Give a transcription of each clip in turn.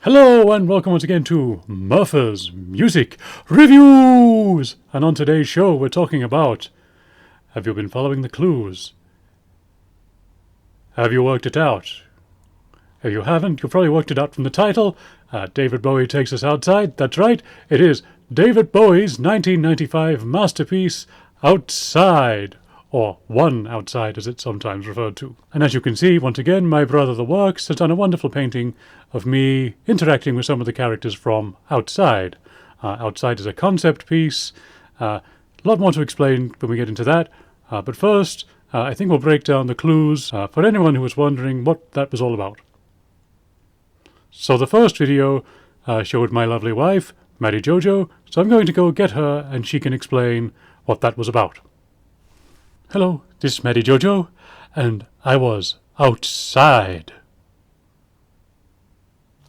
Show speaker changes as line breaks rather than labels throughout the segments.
Hello and welcome once again to Murfer's Music Reviews! And on today's show we're talking about, have you been following the clues? Have you worked it out? If you haven't, you've probably worked it out from the title. David Bowie Takes Us Outside. That's right, it is David Bowie's 1995 masterpiece, Outside. Or One Outside, as it's sometimes referred to. And as you can see, once again, my brother The Works has done a wonderful painting of me interacting with some of the characters from Outside. Outside is a concept piece. A lot more to explain when we get into that. But first, I think we'll break down the clues for anyone who was wondering what that was all about. So the first video showed my lovely wife, Maddie Jojo, so I'm going to go get her and she can explain what that was about. Hello, this is Maddie Jojo, and I was outside.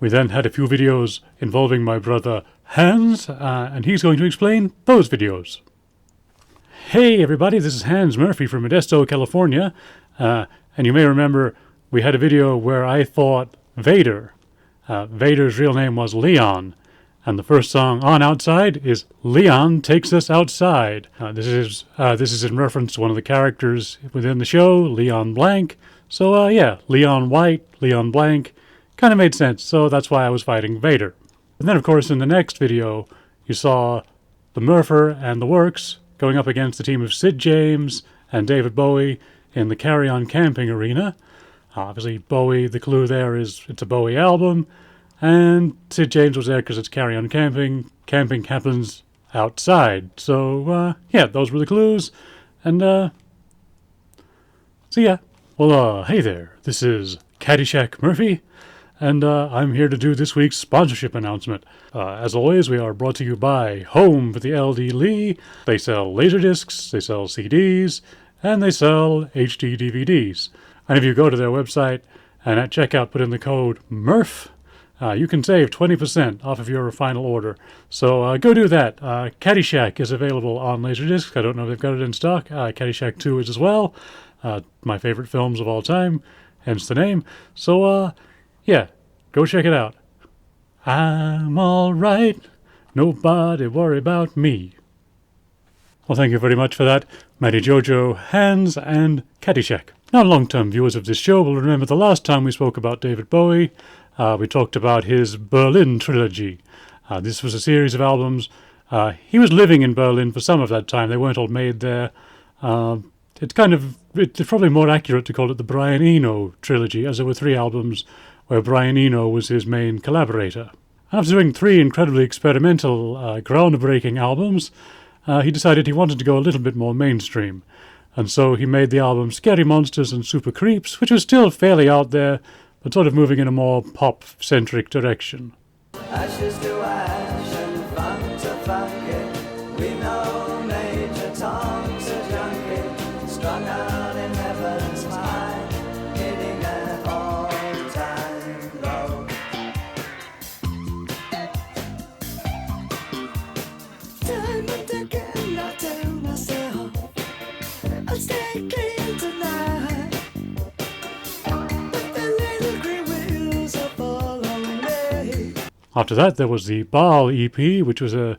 We then had a few videos involving my brother Hans, and he's going to explain those videos. Hey everybody, this is Hans Murphy from Modesto, California, and you may remember we had a video where I thought Vader's real name was Leon, and the first song on Outside is Leon Takes Us Outside. This is in reference to one of the characters within the show, Leon Blank. So yeah, Leon White, Leon Blank, kind of made sense, so that's why I was fighting Vader. And then of course in the next video, you saw the Murfer and the Works going up against the team of Sid James and David Bowie in the Carry On Camping arena. Obviously Bowie, the clue there is it's a Bowie album, and Sid James was there because it's Carry On Camping. Camping happens outside. So, yeah, those were the clues. And, so yeah. Well, hey there. This is Caddyshack Murphy, and I'm here to do this week's sponsorship announcement. As always, we are brought to you by Home for the LD Lee. They sell Laserdiscs, they sell CDs, and they sell HD DVDs. And if you go to their website and at checkout put in the code MURF, you can save 20% off of your final order. So go do that. Caddyshack is available on Laserdisc. I don't know if they've got it in stock. Caddyshack 2 is as well. My favorite films of all time, hence the name. So, yeah, go check it out. I'm all right. Nobody worry about me. Well, thank you very much for that. Maddie Jojo, Hans, and Caddyshack. Now, long-term viewers of this show will remember the last time we spoke about David Bowie. We talked about his Berlin trilogy. This was a series of albums. He was living in Berlin for some of that time. They weren't all made there. It's probably more accurate to call it the Brian Eno trilogy, as there were 3 albums where Brian Eno was his main collaborator. After doing 3 incredibly experimental, groundbreaking albums, he decided he wanted to go a little bit more mainstream. And so he made the album Scary Monsters and Super Creeps, which was still fairly out there, but sort of moving in a more pop-centric direction.
Ashes to ash and funk to funky. We know Major Tom's a junkie, strung out in heaven's high, hitting an all-time low. Time and again I tell myself I'll stay clean tonight.
After that, there was the Baal EP, which was a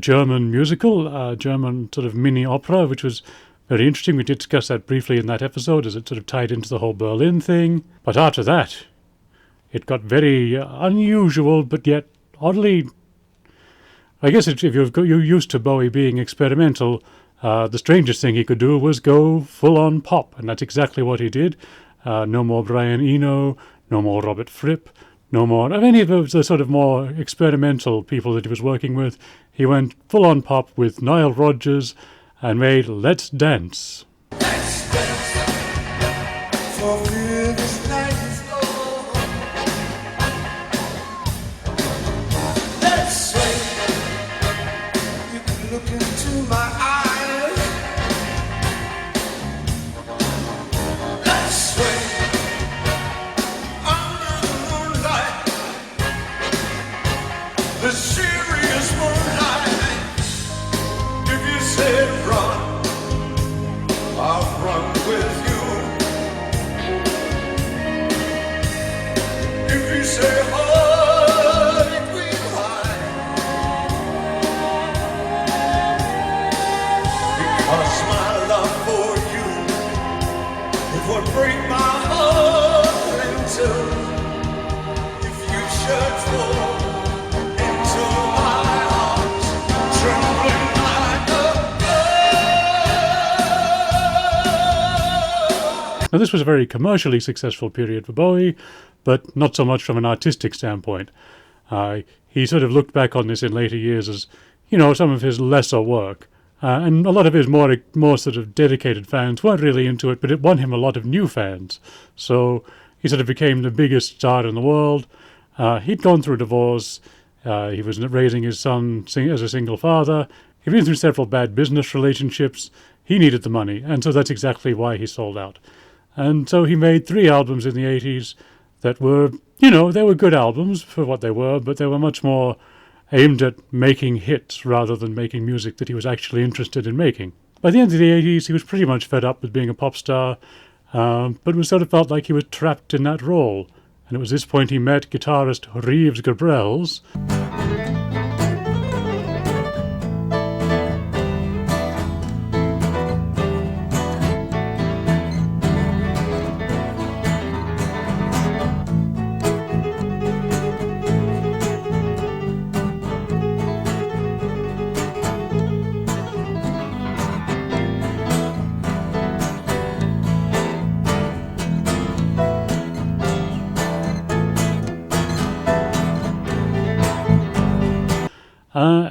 German musical, a German sort of mini opera, which was very interesting. We did discuss that briefly in that episode, as it sort of tied into the whole Berlin thing. But after that, it got very unusual, but yet oddly... I guess if you're used to Bowie being experimental, the strangest thing he could do was go full-on pop, and that's exactly what he did. No more Brian Eno, no more Robert Fripp, no more of any of the sort of more experimental people that he was working with. He went full-on pop with Nile Rodgers and made Let's Dance.
Let's dance for this night. Let's sway. You can look into my eyes. Let's sway. The serious moonlight. If you said run,
Now, this was a very commercially successful period for Bowie, but not so much from an artistic standpoint. He sort of looked back on this in later years as, some of his lesser work. And a lot of his more sort of dedicated fans weren't really into it, but it won him a lot of new fans. So he sort of became the biggest star in the world. He'd gone through a divorce. He was raising his son as a single father. He'd been through several bad business relationships. He needed the money, and so that's exactly why he sold out. And so he made 3 albums in the 80s that were, they were good albums for what they were, but they were much more aimed at making hits rather than making music that he was actually interested in making. By the end of the 80s, he was pretty much fed up with being a pop star, but it sort of felt like he was trapped in that role. And it was this point he met guitarist Reeves Gabrels.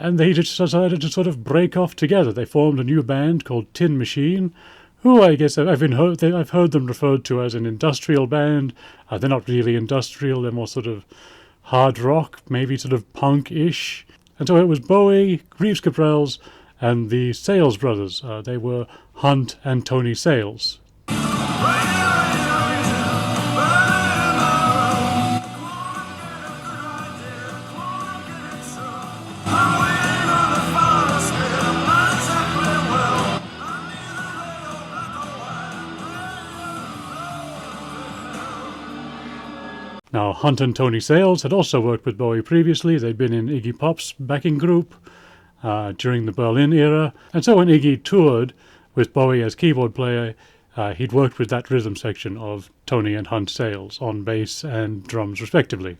And they just decided to sort of break off together. They formed a new band called Tin Machine, who I guess I've heard them referred to as an industrial band. They're not really industrial, they're more sort of hard rock, maybe sort of punk-ish. And so it was Bowie, Reeves Gabrels, and the Sales Brothers. They were Hunt and Tony Sales. Now, Hunt and Tony Sales had also worked with Bowie previously. They'd been in Iggy Pop's backing group during the Berlin era. And so when Iggy toured with Bowie as keyboard player, he'd worked with that rhythm section of Tony and Hunt Sales on bass and drums respectively.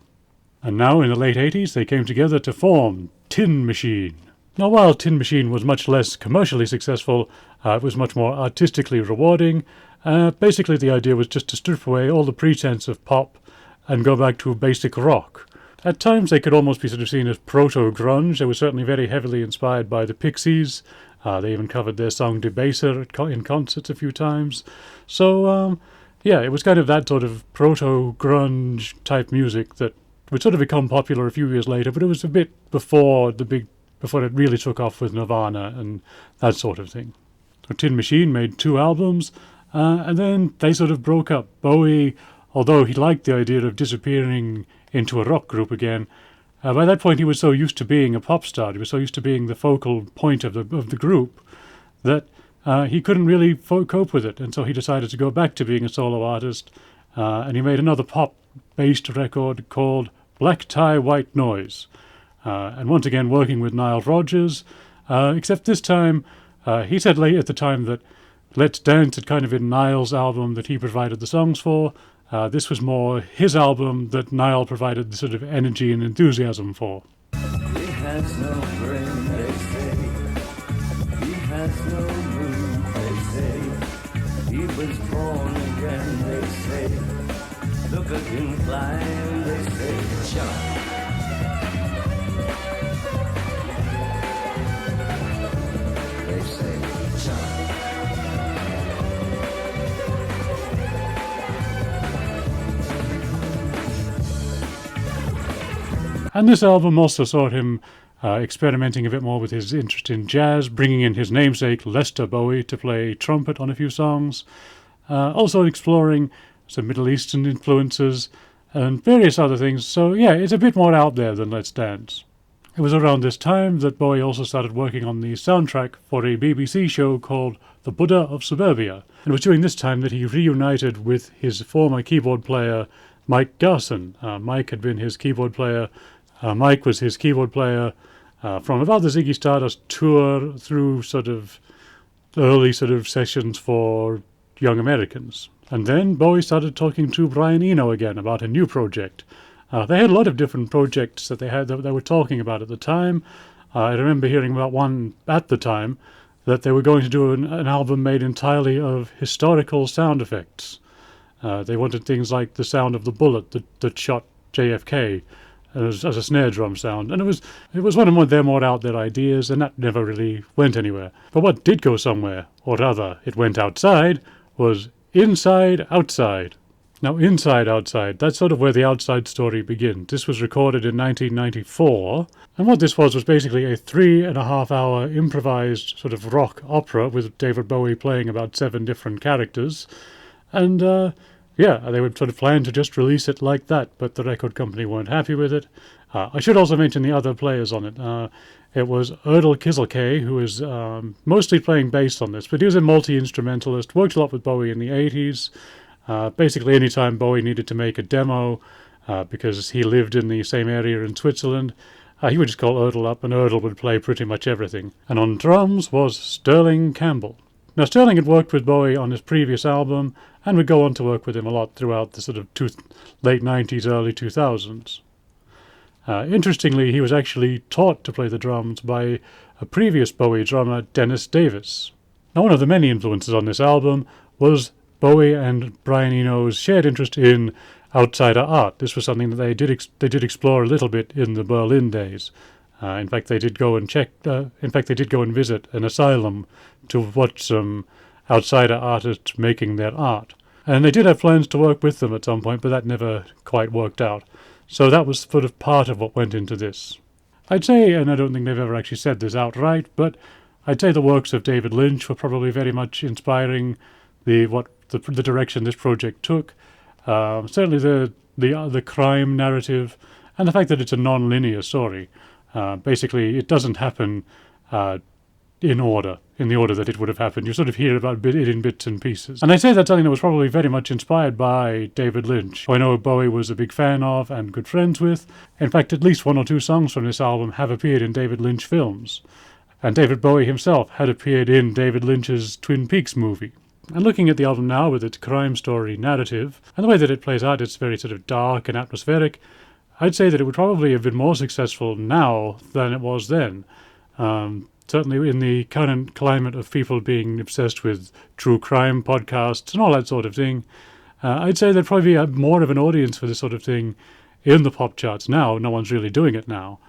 And now in the late 80s, they came together to form Tin Machine. Now, while Tin Machine was much less commercially successful, it was much more artistically rewarding. Basically, the idea was just to strip away all the pretense of pop and go back to basic rock. At times they could almost be sort of seen as proto-grunge. They were certainly very heavily inspired by the Pixies. They even covered their song Debaser in concerts a few times. So, it was kind of that sort of proto-grunge type music that would sort of become popular a few years later, but it was a bit before it really took off with Nirvana and that sort of thing. So Tin Machine made 2 albums, and then they sort of broke up. Bowie, although he liked the idea of disappearing into a rock group again, by that point he was so used to being a pop star, he was so used to being the focal point of the group, that he couldn't really cope with it, and so he decided to go back to being a solo artist, and he made another pop-based record called Black Tie, White Noise, and once again working with Nile Rodgers, except this time, he said late at the time that Let's Dance had kind of been Nile's album that he provided the songs for. This was more his album that Nile provided the sort of energy and enthusiasm for.
He has no brain, they say. He has no mood, they say. He was born again, they say. Look at him climb, they say. Jump. They say, jump.
And this album also saw him experimenting a bit more with his interest in jazz, bringing in his namesake Lester Bowie to play trumpet on a few songs, also exploring some Middle Eastern influences and various other things. So yeah, it's a bit more out there than Let's Dance. It was around this time that Bowie also started working on the soundtrack for a BBC show called The Buddha of Suburbia. And it was during this time that he reunited with his former keyboard player Mike Garson. Mike had been his keyboard player. Mike was his keyboard player from about the Ziggy Stardust tour through sort of early sort of sessions for Young Americans. And then Bowie started talking to Brian Eno again about a new project. They had a lot of different projects that they were talking about at the time. I remember hearing about one at the time that they were going to do an album made entirely of historical sound effects. They wanted things like the sound of the bullet that shot JFK as a snare drum sound, and it was one of their more out there ideas, and that never really went anywhere. But what did go somewhere, or rather, it went outside, was Inside Outside. Now, Inside Outside, that's sort of where the Outside story begins. This was recorded in 1994, and what this was basically a 3.5-hour improvised sort of rock opera with David Bowie playing about 7 different characters, and they would sort of plan to just release it like that, but the record company weren't happy with it. I should also mention the other players on it. It was Erdal Kizilkay, who is mostly playing bass on this, but he was a multi-instrumentalist, worked a lot with Bowie in the 80s. Basically, anytime Bowie needed to make a demo, because he lived in the same area in Switzerland, he would just call Erdal up, and Erdal would play pretty much everything. And on drums was Sterling Campbell. Now, Sterling had worked with Bowie on his previous album, and would go on to work with him a lot throughout the sort of late 90s, early 2000s. Interestingly, he was actually taught to play the drums by a previous Bowie drummer, Dennis Davis. Now, one of the many influences on this album was Bowie and Brian Eno's shared interest in outsider art. This was something that they did explore a little bit in the Berlin days. In fact, they did go and visit an asylum to watch some outsider artists making their art. And they did have plans to work with them at some point, but that never quite worked out. So that was sort of part of what went into this. I'd say, and I don't think they've ever actually said this outright, but I'd say the works of David Lynch were probably very much inspiring the direction this project took. Certainly the crime narrative, and the fact that it's a non-linear story. Basically, it doesn't happen in the order that it would have happened. You sort of hear about it in bits and pieces. And I'd say that's something that was probably very much inspired by David Lynch, who I know Bowie was a big fan of and good friends with. In fact, at least 1 or 2 songs from this album have appeared in David Lynch films. And David Bowie himself had appeared in David Lynch's Twin Peaks movie. And looking at the album now with its crime story narrative, and the way that it plays out, it's very sort of dark and atmospheric, I'd say that it would probably have been more successful now than it was then. Certainly in the current climate of people being obsessed with true crime podcasts and all that sort of thing, I'd say there'd probably be more of an audience for this sort of thing in the pop charts now. No one's really doing it now.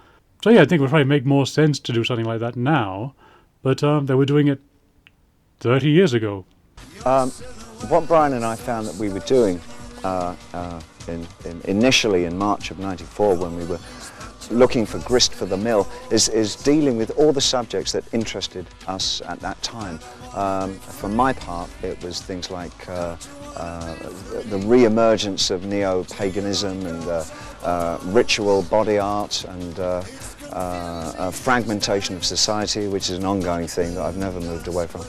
So yeah, I think it would probably make more sense to do something like that now, but they were doing it 30 years ago.
What Brian and I found that we were doing initially in March of '94, when we were looking for grist for the mill, is dealing with all the subjects that interested us at that time. For my part, it was things like the re-emergence of neo-paganism and ritual body art and fragmentation of society, which is an ongoing thing that I've never moved away from.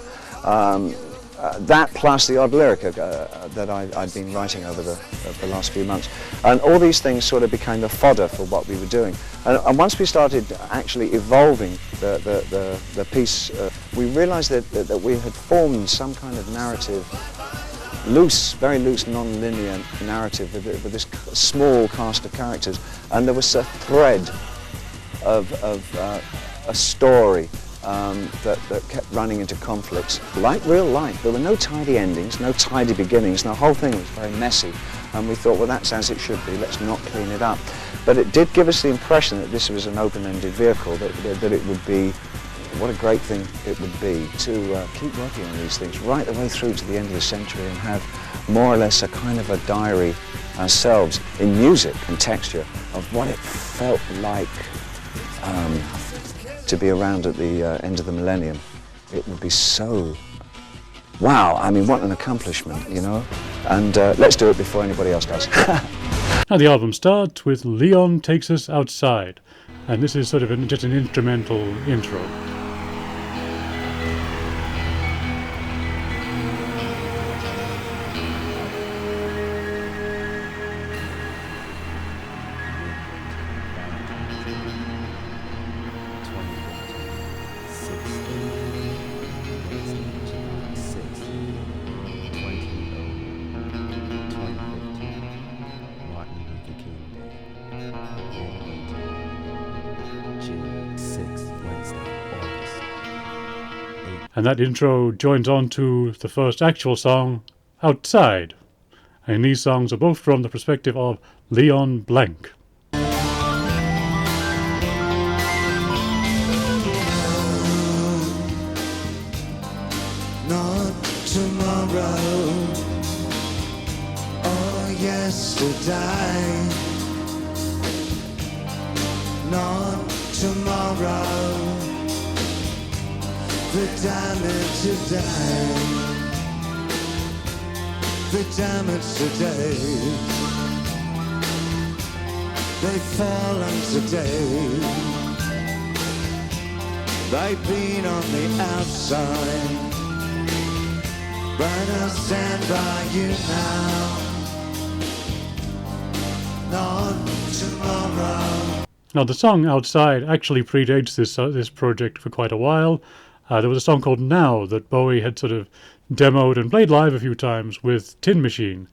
That plus the odd lyric that I'd been writing over the last few months. And all these things sort of became the fodder for what we were doing. And once we started actually evolving the piece, we realized that we had formed some kind of narrative, very loose, non-linear narrative with this small cast of characters. And there was a thread of a story that kept running into conflicts, like real life. There were no tidy endings, no tidy beginnings, and the whole thing was very messy. And we thought, well, that's as it should be, let's not clean it up. But it did give us the impression that this was an open-ended vehicle, that it would be, what a great thing it would be to keep working on these things right the way through to the end of the century and have more or less a kind of a diary ourselves in music and texture of what it felt like to be around at the end of the millennium. It would be so, wow, I mean, what an accomplishment, you know? And let's do it before anybody else does.
Now the album starts with Leon Takes Us Outside, and this is sort of just an instrumental intro. And that intro joins on to the first actual song, Outside. And these songs are both from the perspective of Leon Blanc.
Not tomorrow or yesterday. Not tomorrow, the damage today. The damage today. They've fallen today. They've been on the outside, but I'll stand by you now. Not tomorrow.
Now, the song Outside actually predates this project for quite a while. There was a song called Now that Bowie had sort of demoed and played live a few times with Tin Machine.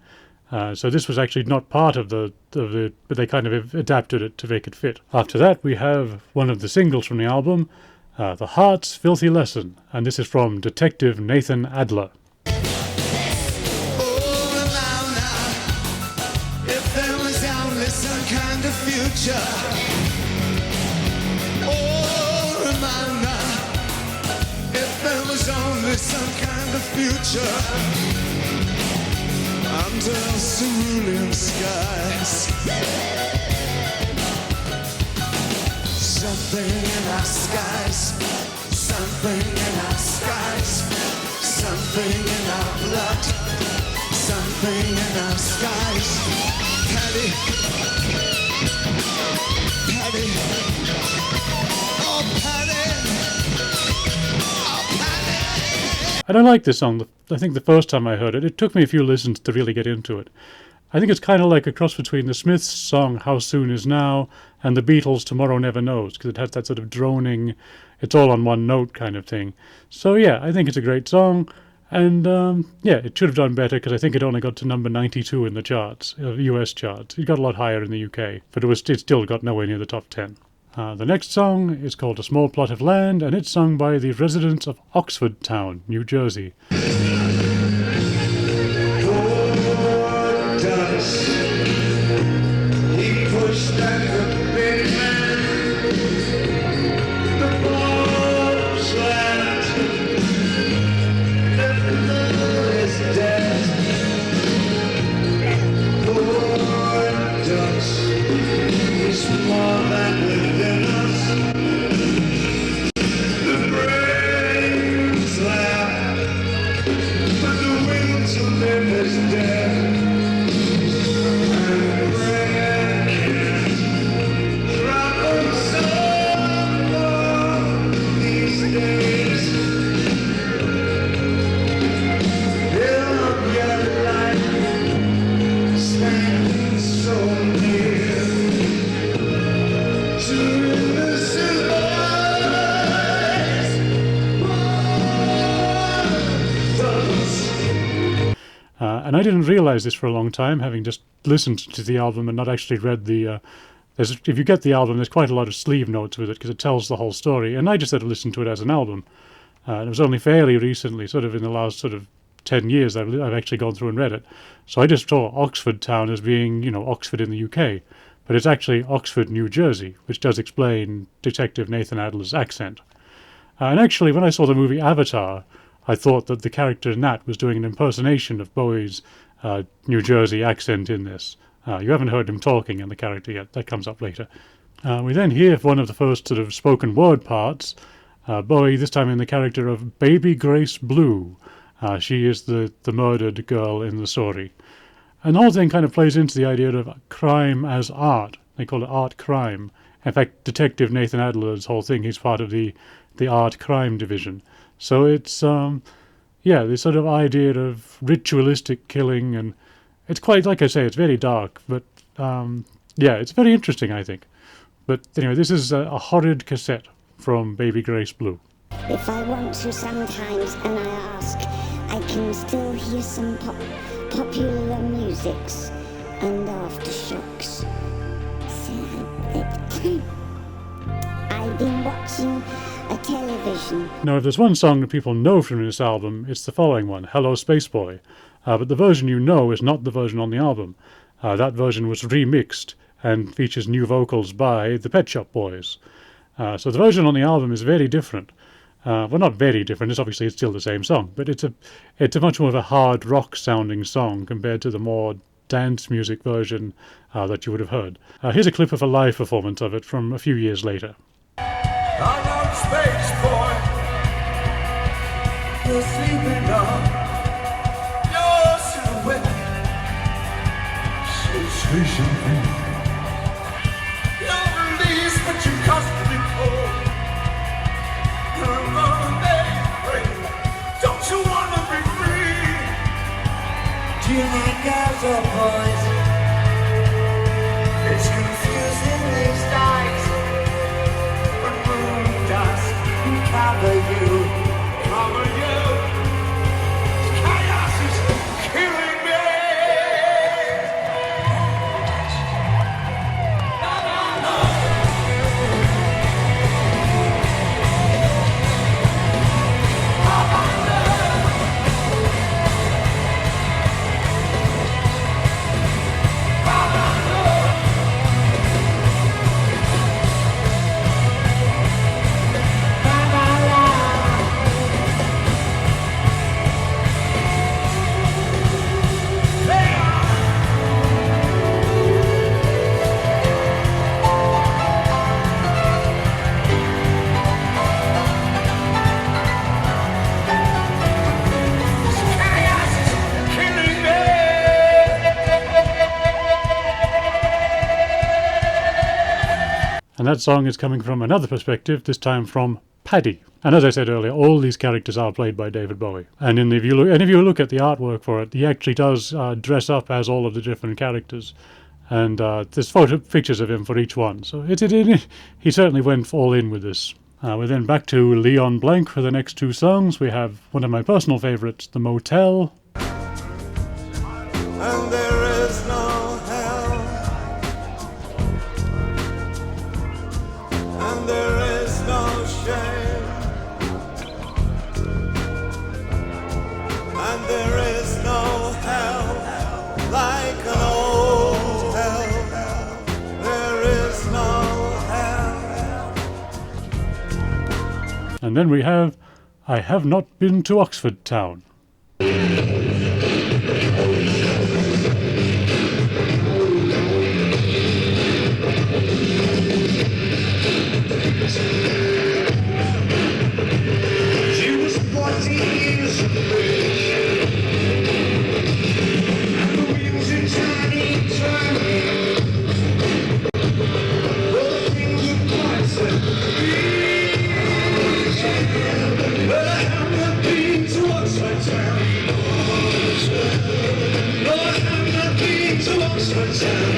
So this was actually not part of the, but they kind of adapted it to make it fit. After that, we have one of the singles from the album, The Heart's Filthy Lesson, and this is from Detective Nathan Adler.
If there was only some kind of future. Oh, Ramona, if there was only some kind of future. Under cerulean skies. Something in our skies. Something in our skies. Something in our blood. Something in our skies. Patty, Patty, oh Patty, oh Patty.
And I like this song. I think the first time I heard it, it took me a few listens to really get into it. I think it's kind of like a cross between the Smiths' song How Soon Is Now and the Beatles' Tomorrow Never Knows, because it has that sort of droning, it's all on one note kind of thing. So yeah, I think it's a great song. And yeah, it should have done better because I think it only got to number 92 in the charts, US charts. It got a lot higher in the UK, but it still got nowhere near the top 10. The next song is called A Small Plot of Land, and it's sung by the residents of Oxford Town, New Jersey. And I didn't realize this for a long time, having just listened to the album and not actually read the... if you get the album, there's quite a lot of sleeve notes with it because it tells the whole story. And I just had to listen to it as an album. And it was only fairly recently, sort of in the last sort of 10 years, I've actually gone through and read it. So I just saw Oxford Town as being, you know, Oxford in the UK. But it's actually Oxford, New Jersey, which does explain Detective Nathan Adler's accent. And actually, when I saw the movie Avatar, I thought that the character Nat was doing an impersonation of Bowie's New Jersey accent in this. You haven't heard him talking in the character yet. That comes up later. We then hear one of the first sort of spoken word parts. Bowie, this time in the character of Baby Grace Blue. She is the murdered girl in the story. And the whole thing kind of plays into the idea of crime as art. They call it art crime. In fact, Detective Nathan Adler's whole thing, he's part of the art crime division. So it's, yeah, this sort of idea of ritualistic killing, and it's quite, like I say, it's very dark, but, yeah, it's very interesting, I think. But anyway, this is a horrid cassette from Baby Grace Blue.
If I want to sometimes, and I ask, I can still hear some popular musics and aftershocks. I've been watching a television.
Now, if there's one song that people know from this album, it's the following one, Hello Space Boy. But the version you know is not the version on the album. That version was remixed and features new vocals by the Pet Shop Boys. So the version on the album is very different. Well, not very different. It's still the same song, but it's a much more of a hard rock sounding song compared to the more dance music version that you would have heard. Here's a clip of a live performance of it from a few years later.
Hello, space boy. You're sleeping on your silhouette. Sensation. You're released, but you constantly cold. You're alone, don't you wanna be free? Do you like girls or boys? It's confusing these days. But moon dust cover you. Chaos is killing me.
And that song is coming from another perspective, this time from Paddy. And as I said earlier, all these characters are played by David Bowie. And if you look at the artwork for it, he actually does dress up as all of the different characters. And there's pictures of him for each one. So he certainly went all in with this. We're then back to Leon Blanc for the next two songs. We have one of my personal favourites, The Motel.
And there is no hell, and there is no shame, and there is no hell like an old hell. There is no hell.
And then we have I Have Not Been to Oxford Town.
She was 14 years of age, and the wheels in tiny turning. All the things were quite so but I have not been to Oxford Town. No, I have not been to Oxford Town.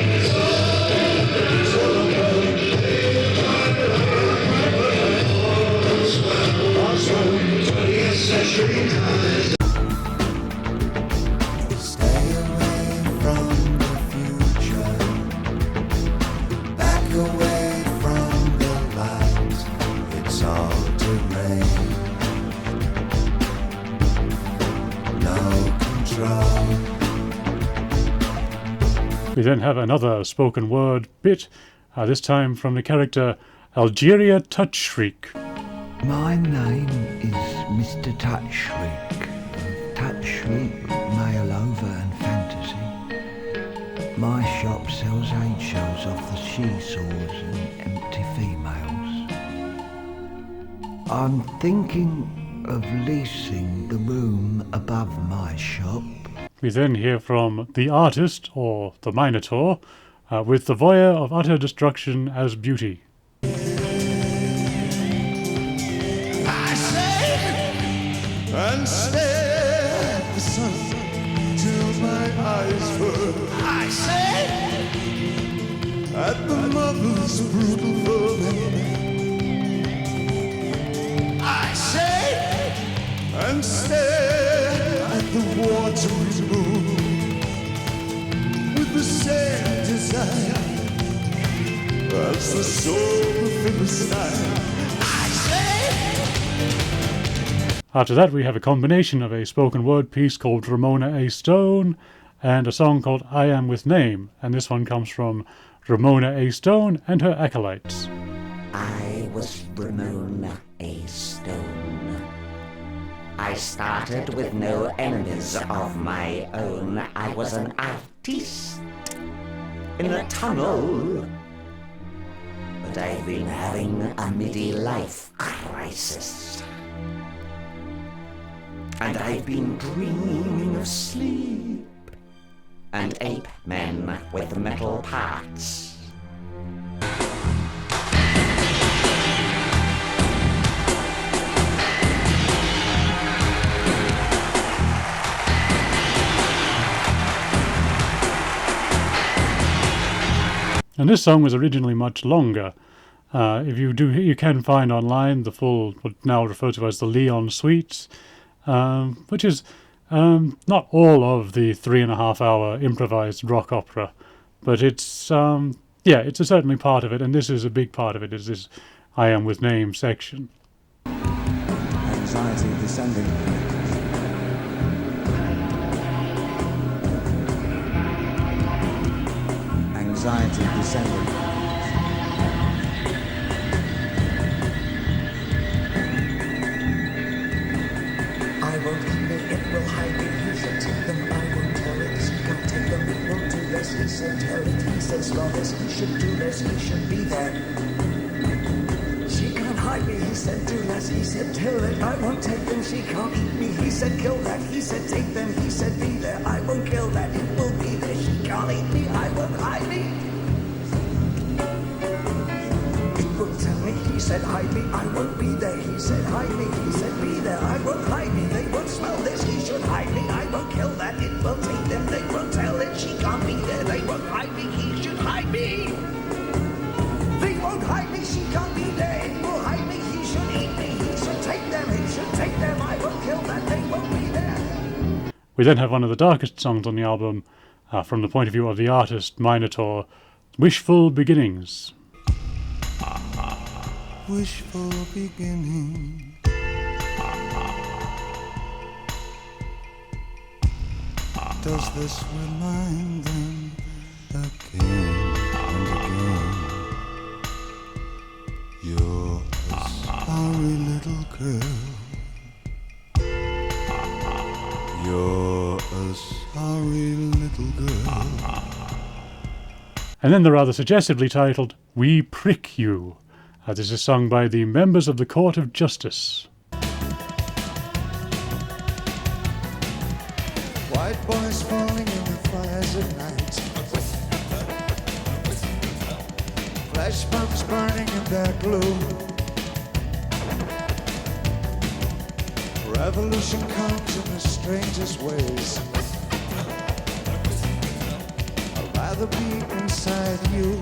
Stay away from the future, back away from the light. It's all terrain, no control.
We then have another spoken word bit, this time from the character Algeria Touch Shriek.
My name is Mr. Touch Shriek. Touch Shriek, mail over and fantasy. My shop sells eggshells off the she-saws and empty females. I'm thinking of leasing the room above my shop.
We then hear from the artist, or the Minotaur, with the voyeur of utter destruction as beauty.
And stare at the sun till my eyes burn. I say, at the mother's brutal ferment. I say, and stare at the watery moon with the same desire as the soul of Philistine. I say.
After that, we have a combination of a spoken word piece called Ramona A. Stone and a song called I Am With Name, and this one comes from Ramona A. Stone and her acolytes.
I was Ramona A. Stone. I started with no enemies of my own. I was an artiste in a tunnel. But I've been having a midlife crisis. And I've been dreaming of sleep and ape men with metal parts.
And this song was originally much longer. If you can find online the full, what now referred to as the Leon Suites, which is not all of the 3.5-hour improvised rock opera, but it's certainly part of it, and this is a big part of it, is this I Am With Name section.
Anxiety descending. Anxiety descending.
I won't keep it, it will hide me. He said take them, I won't tell it. She can't take them, it won't do this. He said tell it, he said stop this. He should do this, he should be there. She can't hide me, he said do less. He said tell it, I won't take them. She can't eat me, he said kill that. He said take them, he said be there. I won't kill that, it will be there. She can't eat me, I won't hide me. Tell me, he said hide me, I won't be there. He said hide me, he said be there. I won't hide me, they won't smell this. He should hide me, I won't kill that. It will take them, they won't tell it. She can't be there, they won't hide me. He should hide me. They won't hide me, she can't be there. It will hide me, he should eat me. He should take them, he should take them. I won't kill that, they won't be there.
We then have one of the darkest songs on the album, from the point of view of the artist Minotaur, Wishful Beginnings.
Wishful beginning. Does this remind them again and again? You're a sorry little girl. You're a sorry little girl.
And then the rather suggestively titled We Prick You. This is sung by the members of the Court of Justice.
White boys falling in the fires at night. Flash bombs burning in their gloom. Revolution comes in the strangest ways. I'd rather be inside you.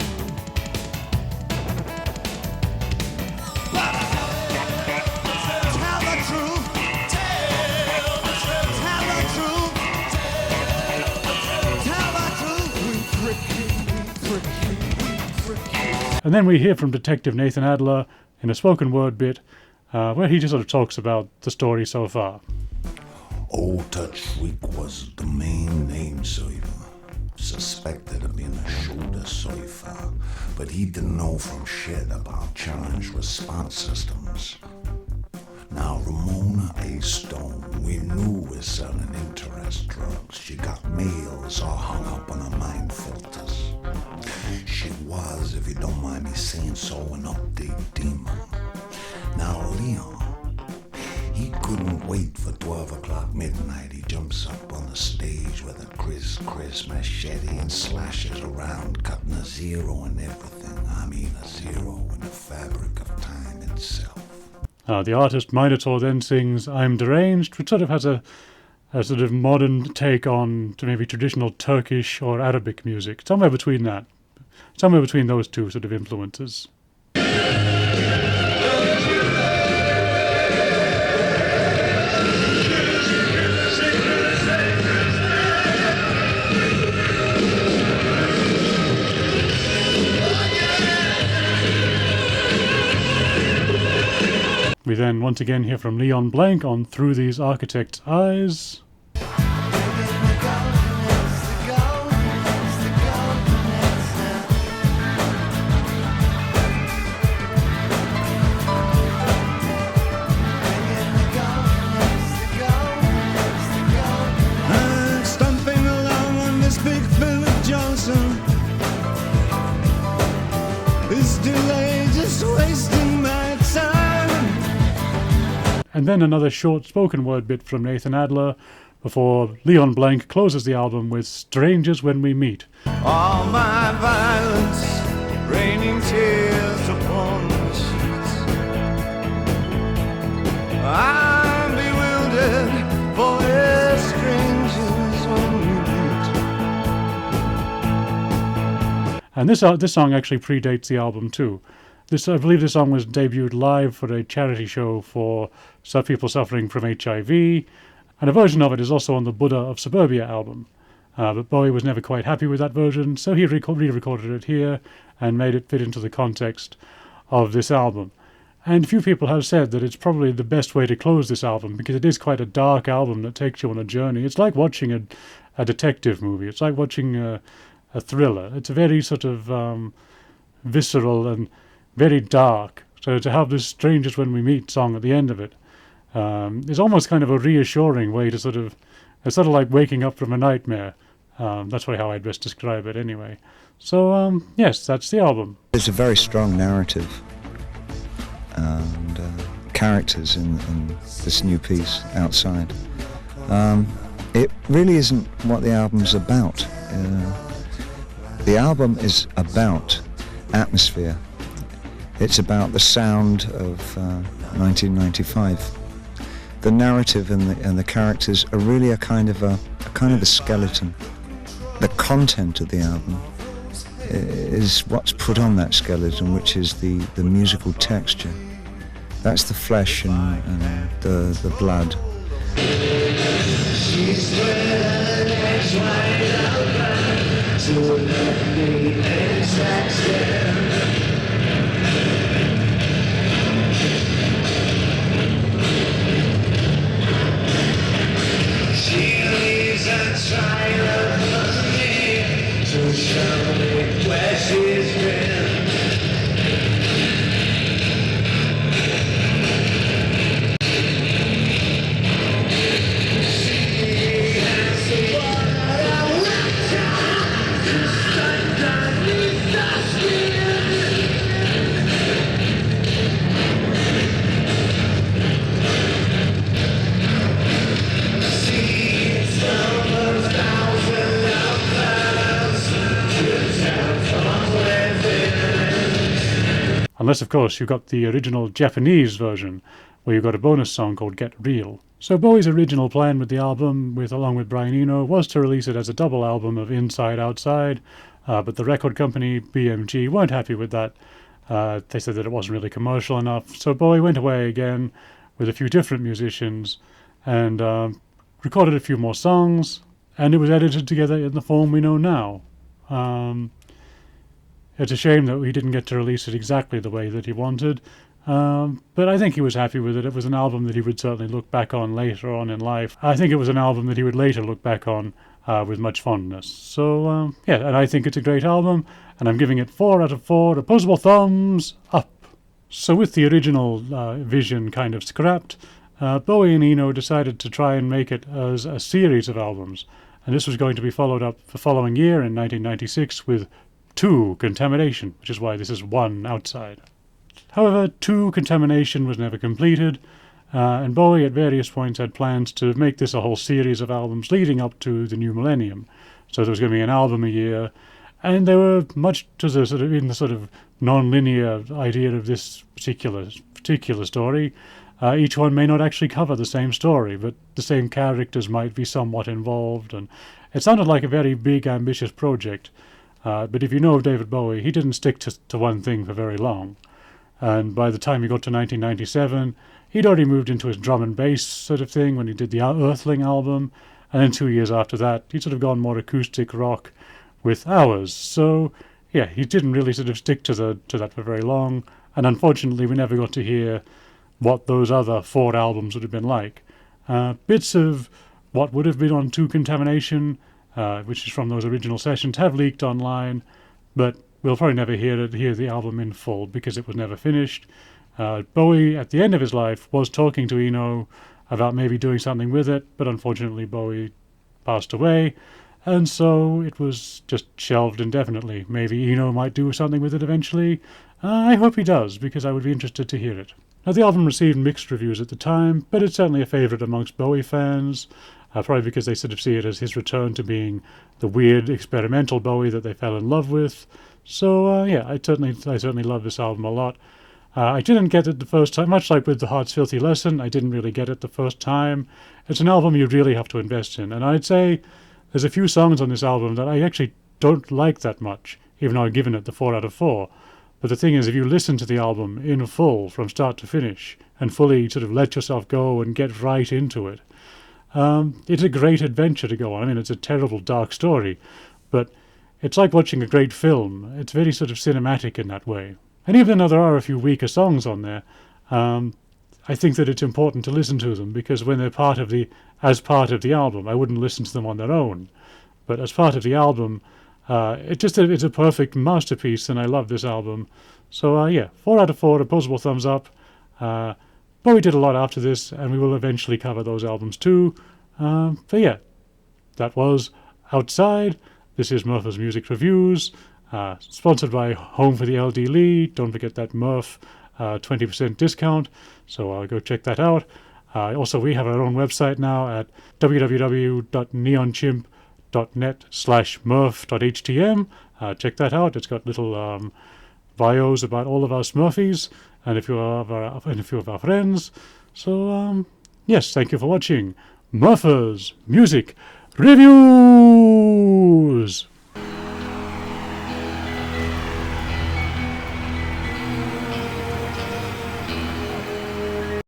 And then we hear from Detective Nathan Adler in a spoken word bit where he just sort of talks about the story so far.
Old Touch Shriek was the main name server, suspected of being a shoulder surfer, but he didn't know from shit about challenge response systems. Now Ramona A. Stone, we knew was selling interest drugs. She got mails all hung up on her mind filters. She was, if you don't mind me saying so, an update demon. Now Leon, he couldn't wait for 12 o'clock midnight. He jumps up on the stage with a criss machete and slashes around, cutting a zero in everything. I mean a zero in the fabric of time itself.
The artist Minotaur then sings I'm Deranged, which sort of has a sort of modern take on to maybe traditional Turkish or Arabic music. Somewhere between that. Somewhere between those two sort of influences. We then once again hear from Leon Blanc on Through These Architects' Eyes.
Stumping along on this big Philip Johnson. This delay just wasting my time.
And then another short spoken word bit from Nathan Adler before Leon Blanc closes the album with Strangers When We Meet.
All my violence, raining tears upon the sheets. I'm bewildered, for we're strangers when we meet.
And this song actually predates the album too. I believe this song was debuted live for a charity show for some people suffering from HIV, and a version of it is also on the Buddha of Suburbia album. But Bowie was never quite happy with that version, so he re-recorded it here and made it fit into the context of this album. And a few people have said that it's probably the best way to close this album, because it is quite a dark album that takes you on a journey. It's like watching a detective movie. It's like watching a thriller. It's a very sort of visceral and very dark. So to have this Strangers When We Meet song at the end of it is almost kind of a reassuring way to it's sort of like waking up from a nightmare. That's how I'd best describe it anyway. So, yes, that's the album.
There's a very strong narrative and characters in this new piece, Outside. It really isn't what the album's about. The album is about atmosphere. It's about the sound of 1995. The narrative and the characters are really a kind of a skeleton. The content of the album is what's put on that skeleton, which is the musical texture. That's the flesh and the blood.
Unless, of course, you've got the original Japanese version, where you've got a bonus song called Get Real. So Bowie's original plan with the album, along with Brian Eno, was to release it as a double album of Inside Outside, but the record company, BMG, weren't happy with that. They said that it wasn't really commercial enough, so Bowie went away again with a few different musicians and recorded a few more songs, and it was edited together in the form we know now. It's a shame that we didn't get to release it exactly the way that he wanted, but I think he was happy with it. It was an album that he would certainly look back on later on in life. I think it was an album that he would later look back on with much fondness. So, yeah, and I think it's a great album, and I'm giving it 4 out of 4 opposable thumbs up. So with the original vision kind of scrapped, Bowie and Eno decided to try and make it as a series of albums, and this was going to be followed up the following year in 1996 with 2 Contamination, which is why this is 1 Outside. However, 2 Contamination was never completed, and Bowie at various points had plans to make this a whole series of albums leading up to the new millennium. So there was going to be an album a year, and they were much to the sort of non-linear idea of this particular story. Each one may not actually cover the same story, but the same characters might be somewhat involved, and it sounded like a very big, ambitious project. But if you know of David Bowie, he didn't stick to one thing for very long. And by the time he got to 1997, he'd already moved into his drum and bass sort of thing when he did the Earthling album. And then 2 years after that, he'd sort of gone more acoustic rock with Hours. So, yeah, he didn't really sort of stick to that for very long. And unfortunately, we never got to hear what those other 4 albums would have been like. Bits of what would have been on To Contamination, which is from those original sessions, have leaked online, but we'll probably never hear the album in full because it was never finished. Bowie, at the end of his life, was talking to Eno about maybe doing something with it, but unfortunately Bowie passed away, and so it was just shelved indefinitely. Maybe Eno might do something with it eventually. I hope he does, because I would be interested to hear it. Now, the album received mixed reviews at the time, but it's certainly a favourite amongst Bowie fans, probably because they sort of see it as his return to being the weird, experimental Bowie that they fell in love with. So, yeah, I certainly love this album a lot. I didn't get it the first time, much like with The Heart's Filthy Lesson. I didn't really get it the first time. It's an album you really have to invest in, and I'd say there's a few songs on this album that I actually don't like that much, even though I've given it the 4 out of 4. But the thing is, if you listen to the album in full from start to finish and fully sort of let yourself go and get right into it, it's a great adventure to go on. I mean, it's a terrible, dark story, but it's like watching a great film. It's very sort of cinematic in that way. And even though there are a few weaker songs on there, I think that it's important to listen to them, because when they're as part of the album, I wouldn't listen to them on their own. But as part of the album, it's a perfect masterpiece, and I love this album. So, yeah, 4 out of 4, opposable thumbs up. Bowie did a lot after this, and we will eventually cover those albums too. But yeah, that was Outside. This is Murfer's Music Reviews, sponsored by Home for the LD Lee. Don't forget that Murph 20% discount, so go check that out. Also, we have our own website now at www.neonchimp.net/murph.htm. Check that out. It's got little bios about all of our Smurfies and a few of our friends. So, yes, thank you for watching Murfer's Music Reviews.